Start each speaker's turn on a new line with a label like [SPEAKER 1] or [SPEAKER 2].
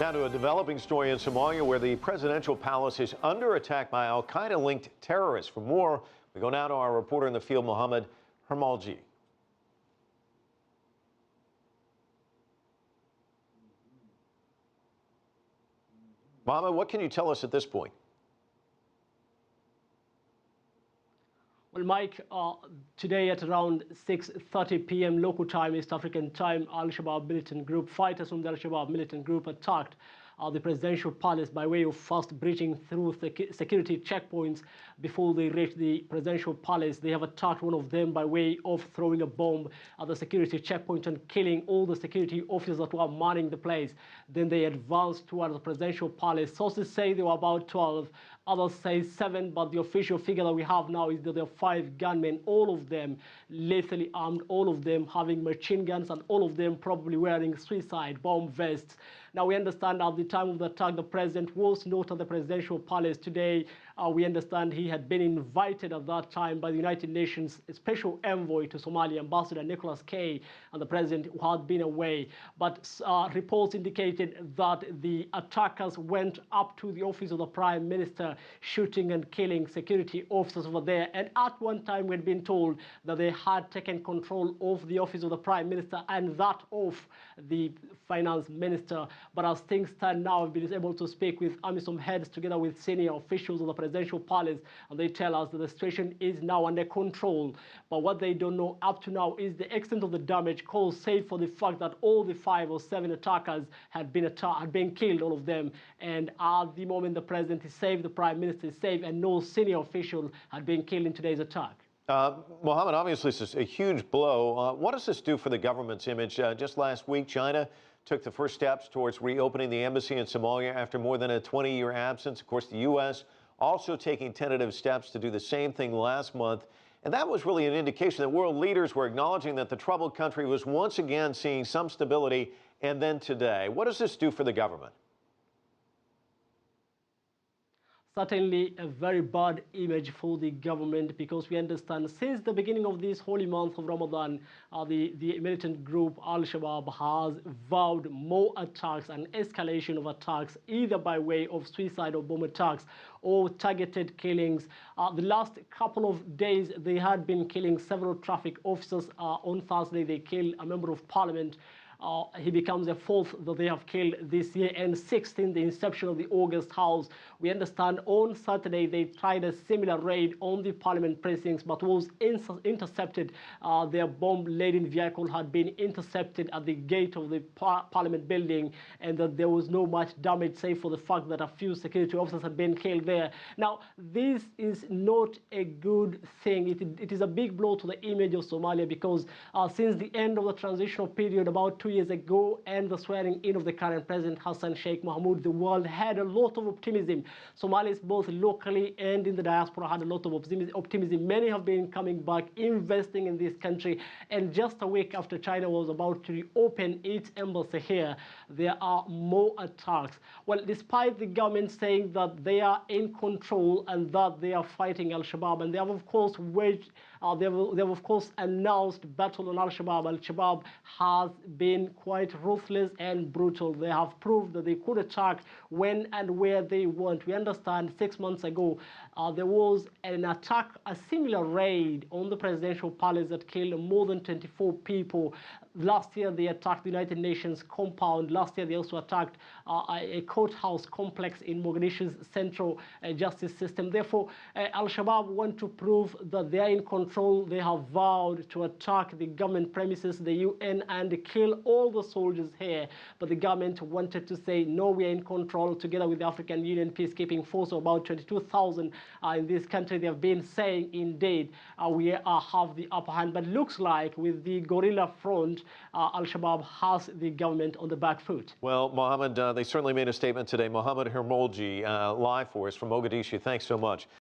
[SPEAKER 1] Now to a developing story in Somalia where the presidential palace is under attack by Al-Qaeda-linked terrorists. For more, we go now to our reporter in the field, Mohamed Hirmoge. Mohamed, what can you tell us at this point?
[SPEAKER 2] Well, Mike, today at around 6:30 p.m. local time, East African time, Al-Shabaab militant group, fighters from the Al-Shabaab militant group attacked the presidential palace by way of first breaching through security checkpoints before they reached the presidential palace. They have attacked one of them by way of throwing a bomb at the security checkpoint and killing all the security officers that were manning the place. Then they advanced towards the presidential palace. Sources say there were about 12. Others say 7, but the official figure that we have now is that there are 5 gunmen, all of them lethally armed, all of them having machine guns, and all of them probably wearing suicide bomb vests. Now, we understand at the time of the attack, the president was not at the presidential palace today. We understand he had been invited at that time by the United Nations Special Envoy to Somalia, Ambassador Nicholas K, and the president who had been away. But reports indicated that the attackers went up to the office of the Prime Minister, shooting and killing security officers over there. And at one time, we had been told that they had taken control of the office of the Prime Minister and that of the Finance Minister. But as things stand now, we've been able to speak with AMISOM heads together with senior officials of the presidential palace, and they tell us that the situation is now under control. But what they don't know up to now is the extent of the damage caused, save for the fact that all the 5 or 7 attackers had been killed, all of them. And at the moment, the president is safe, the Prime Minister is safe, and no senior official had been killed in today's attack.
[SPEAKER 1] Mohammed, obviously this is a huge blow. What does this do for the government's image? Just last week, China took the first steps towards reopening the embassy in Somalia after more than a 20-year absence. Of course, the U.S. also taking tentative steps to do the same thing last month. And that was really an indication that world leaders were acknowledging that the troubled country was once again seeing some stability. And then today, what does this do for the government?
[SPEAKER 2] Certainly a very bad image for the government, because we understand since the beginning of this holy month of Ramadan, the militant group Al-Shabaab has vowed more attacks and escalation of attacks, either by way of suicide or bomb attacks or targeted killings. The last couple of days, they had been killing several traffic officers. On Thursday, they killed a member of parliament. He becomes the 4th that they have killed this year, and 6th in the inception of the August House. We understand on Saturday they tried a similar raid on the parliament precincts, but was intercepted. Their bomb-laden vehicle had been intercepted at the gate of the parliament building, and that there was no much damage, save for the fact that a few security officers had been killed there. Now, this is not a good thing. It is a big blow to the image of Somalia, because since the end of the transitional period about 2 years ago and the swearing in of the current president Hassan Sheikh Mohamud, the world had a lot of optimism. Somalis, both locally and in the diaspora, had a lot of optimism. Many have been coming back, investing in this country. And just a week after China was about to reopen its embassy here, there are more attacks. Well, despite the government saying that they are in control and that they are fighting Al-Shabaab, and they have of course they have of course announced battle on Al-Shabaab. Al-Shabaab has been quite ruthless and brutal. They have proved that they could attack when and where they want. We understand 6 months ago there was an attack, a similar raid on the presidential palace that killed more than 24 people. Last year they attacked the United Nations compound. Last year they also attacked a courthouse complex in Mogadishu's central justice system. Therefore, Al-Shabaab want to prove that they are in control. They have vowed to attack the government premises, the UN, and kill all the soldiers here. But the government wanted to say, no, we are in control, together with the African Union peacekeeping force of about 22,000 in this country. They have been saying, indeed, we have the upper hand. But looks like with the guerrilla front, Al-Shabaab has the government on the back foot.
[SPEAKER 1] Well, Mohammed, they certainly made a statement today. Mohamed Hirmoge, live for us from Mogadishu. Thanks so much.